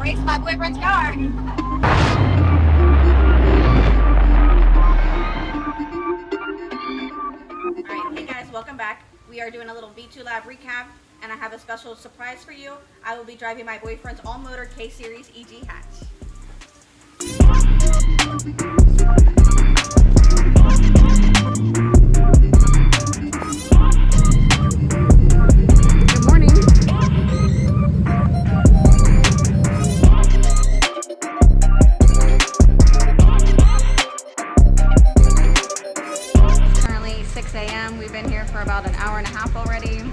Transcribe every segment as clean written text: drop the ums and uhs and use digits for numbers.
race my boyfriend's car. Alright, hey guys, welcome back. We are doing a little V2 Lab recap, and I have a special surprise for you. I will be driving my boyfriend's all-motor K-Series EG hatch. Good morning. Currently 6 a.m. We've been here for about an hour and a half already.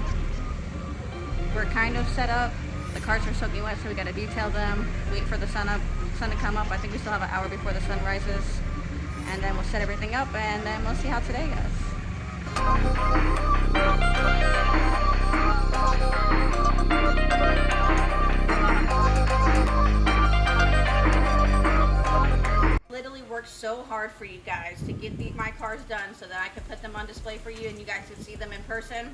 We're kind of set up. The cars are soaking wet, so we gotta detail them, wait for the sun to come up. I think we still have an hour before the sun rises, and then we'll set everything up, and then we'll see how today goes. Literally worked so hard for you guys to get my cars done so that I could put them on display for you and you guys could see them in person.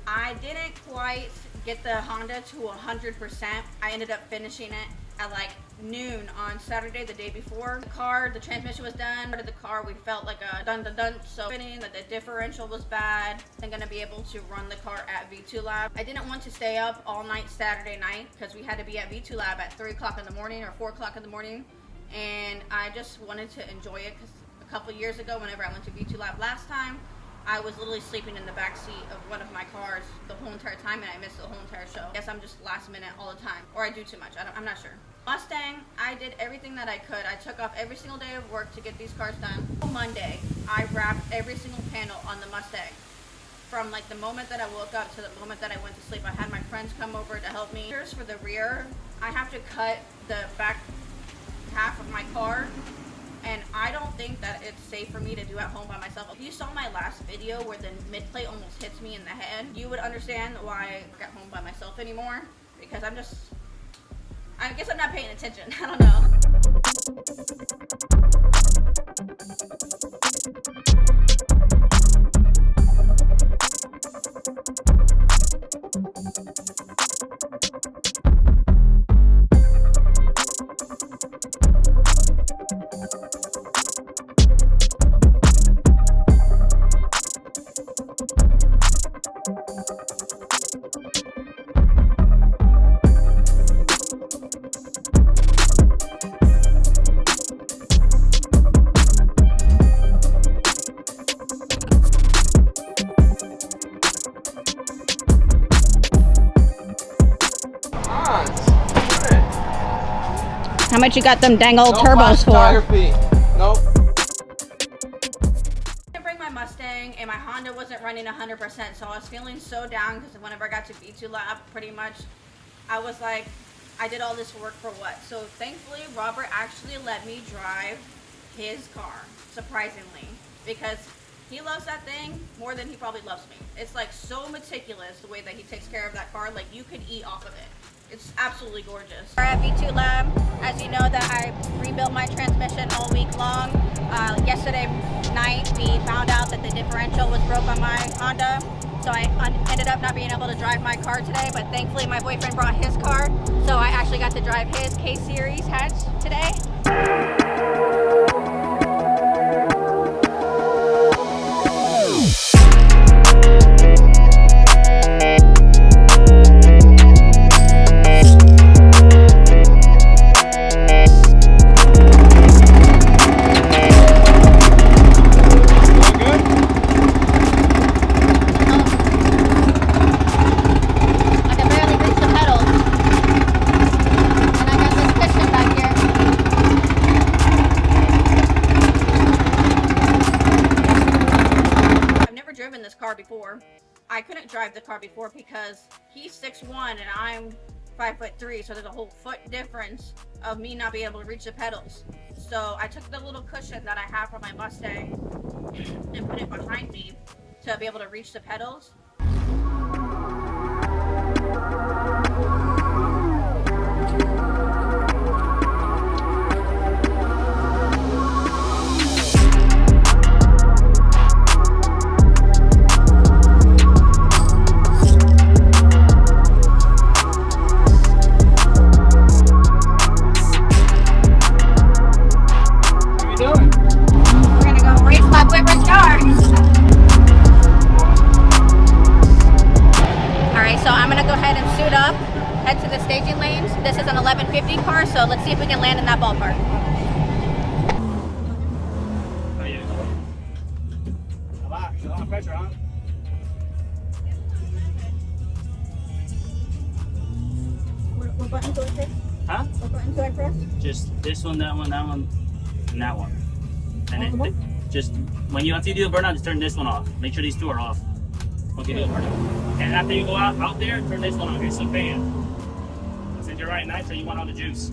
I didn't quite get the Honda to 100%. I ended up finishing it at like noon on Saturday, the day before. The transmission was done. The car, we felt like a dun-dun-dun. So that the differential was bad. I'm gonna be able to run the car at V2 Lab. I didn't want to stay up all night Saturday night because we had to be at V2 Lab at 3 o'clock in the morning or 4 o'clock in the morning. And I just wanted to enjoy it because a couple years ago, whenever I went to V2 Lab last time, I was literally sleeping in the back seat of one of my cars the whole entire time, and I missed the whole entire show. I guess I'm just last minute all the time, or I do too much. I'm not sure. Mustang, I did everything that I could. I took off every single day of work to get these cars done. Monday, I wrapped every single panel on the Mustang. From like the moment that I woke up to the moment that I went to sleep, I had my friends come over to help me. Here's for the rear. I have to cut the back half of my car, and I don't think that it's safe for me to do at home by myself. If you saw my last video where the mid-plate almost hits me in the head, you would understand why I work at home by myself anymore, because I guess I'm not paying attention. I don't know. How much you got them dang old turbos for? Nope. I bring my Mustang, and my Honda wasn't running 100%, so I was feeling so down because whenever I got to V2 Lab, pretty much, I was like, I did all this work for what? So thankfully, Robert actually let me drive his car, surprisingly, because he loves that thing more than he probably loves me. It's like so meticulous the way that he takes care of that car, like you could eat off of it. It's absolutely gorgeous. We're at V2 Lab. As you know that I rebuilt my transmission all week long. Yesterday night we found out that the differential was broke on my Honda. So I ended up not being able to drive my car today, but thankfully my boyfriend brought his car. So I actually got to drive his K-Series hatch today. Before. I couldn't drive the car before because he's 6'1" and I'm 5'3", so there's a whole foot difference of me not being able to reach the pedals. So I took the little cushion that I have for my Mustang and put it behind me to be able to reach the pedals. staging lanes. This is an 1150 car, so let's see if we can land in that ballpark. Oh, yeah. A lot of pressure, huh? What button do I press? Huh? What button do I press? Just this one, that one, and that one. And All then just when you have to do a burnout, just turn this one off. Make sure these two are off. Okay, do a burnout. And after you go out there, turn this one on. Here's the fan. Since you're right night, so you want all the juice.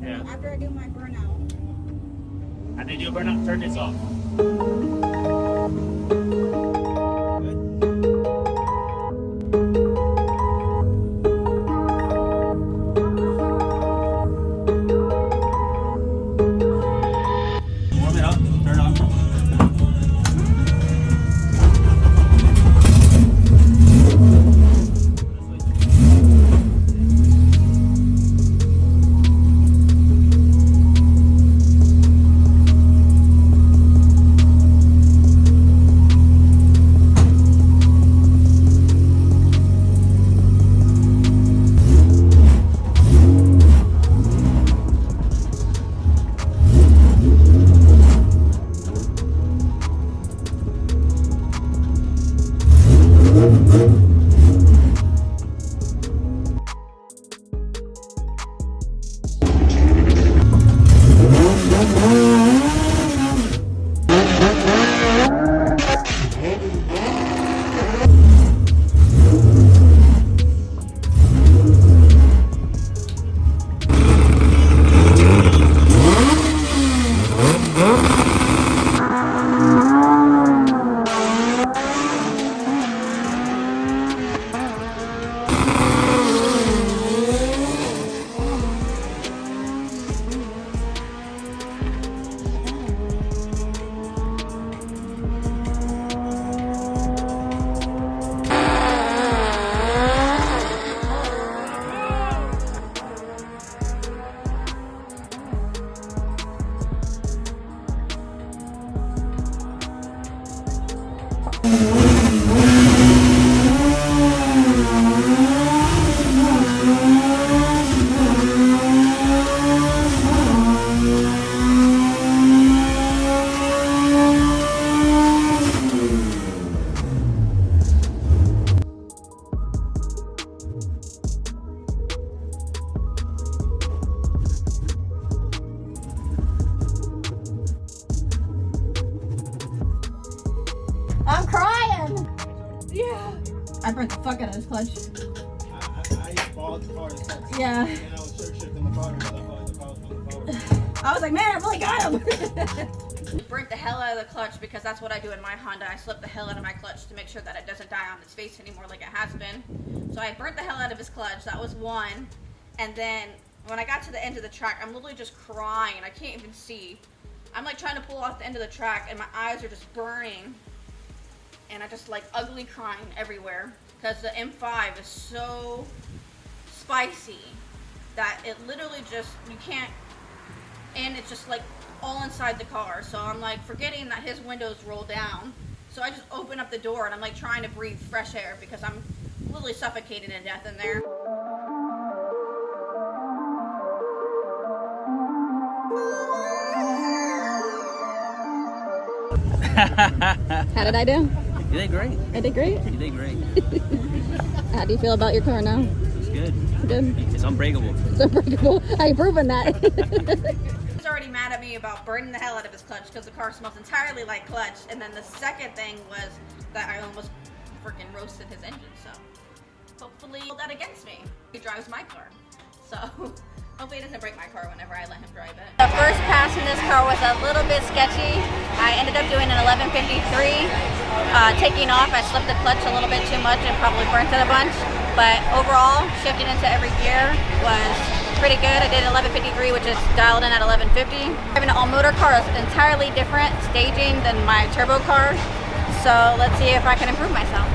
Yeah. After I do my burnout. After you do a burnout, turn this off. I'm crying! Yeah. I burnt the fuck out of this clutch. I bought the car to touch. Yeah. And I was sure shifting the car because I thought the car was going forward. I was like, man, I really got him. Burnt the hell out of the clutch because that's what I do in my Honda. I slip the hell out of my clutch to make sure that it doesn't die on its face anymore like it has been. So I burnt the hell out of his clutch. That was one. And then when I got to the end of the track, I'm literally just crying. I can't even see. I'm like trying to pull off the end of the track and my eyes are just burning. And I just like ugly crying everywhere because the M5 is so spicy that it literally just, you can't, and it's just like all inside the car. So I'm like forgetting that his windows roll down. So I just open up the door and I'm like trying to breathe fresh air because I'm literally suffocating to death in there. How did I do? You did great. I did great? You did great. How do you feel about your car now? It's good. Good? It's unbreakable. It's unbreakable. I've proven that. He's already mad at me about burning the hell out of his clutch because the car smells entirely like clutch. And then the second thing was that I almost freaking roasted his engine. So hopefully he'll hold that against me. He drives my car. So hopefully he doesn't break my car whenever I let him drive it. The first pass in this car was a little bit sketchy. I ended up doing an 1153. Taking off, I slipped the clutch a little bit too much and probably burnt it a bunch. But overall, shifting into every gear was pretty good. I did 1153, which is dialed in at 1150. Driving an all-motor car is entirely different staging than my turbo car. So let's see if I can improve myself.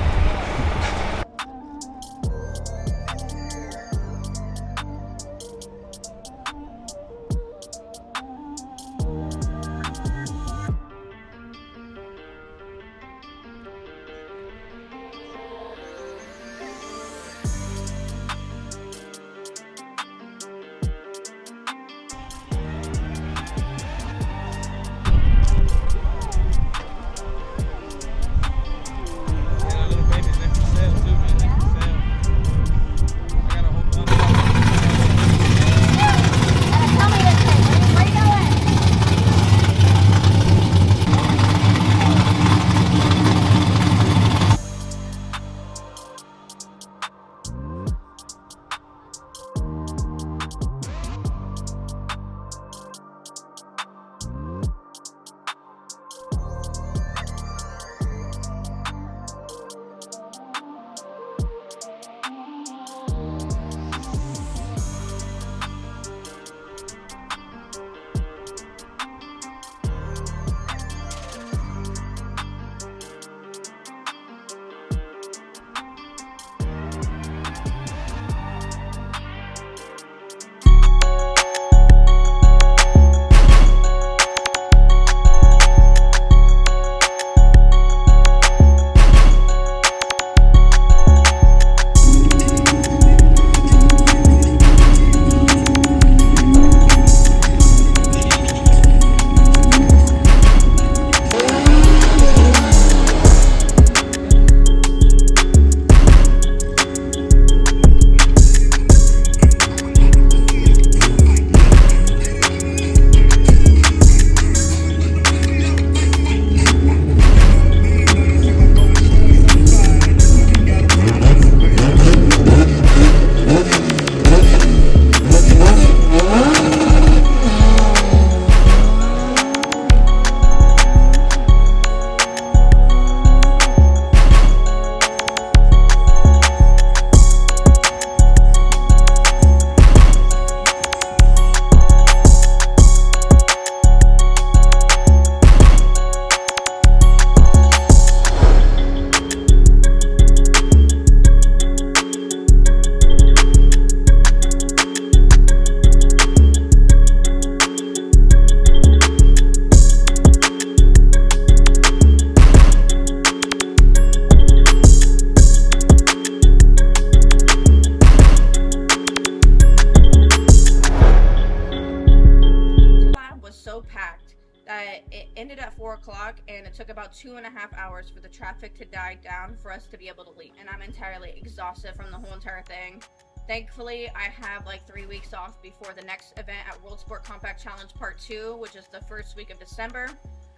o'clock, and it took about 2.5 hours for the traffic to die down for us to be able to leave. And I'm entirely exhausted from the whole entire thing. Thankfully, I have like 3 weeks off before the next event at World Sport Compact Challenge Part 2, which is the first week of December.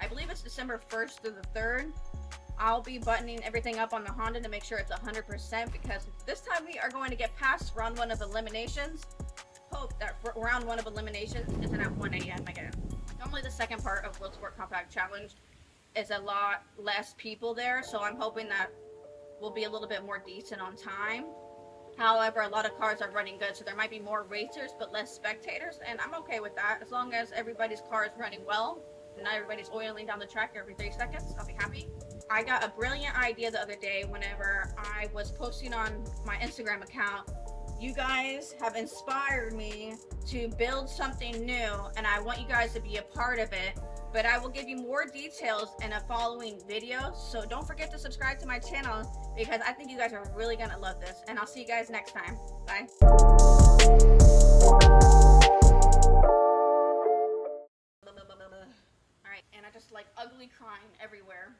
I believe it's December 1st through the 3rd. I'll be buttoning everything up on the Honda to make sure it's 100%, because this time we are going to get past round 1 of eliminations. Hope that round 1 of eliminations isn't at 1 a.m. again. Normally the second part of World Sport Compact Challenge is a lot less people there, so I'm hoping that we'll be a little bit more decent on time. However, a lot of cars are running good, so there might be more racers but less spectators, and I'm okay with that. As long as everybody's car is running well and not everybody's oiling down the track every 3 seconds, I'll be happy. I got a brilliant idea the other day whenever I was posting on my Instagram account. You guys have inspired me to build something new, and I want you guys to be a part of it. But I will give you more details in a following video, so don't forget to subscribe to my channel, because I think you guys are really gonna love this. And I'll see you guys next time. Bye. Alright, and I just like ugly crying everywhere.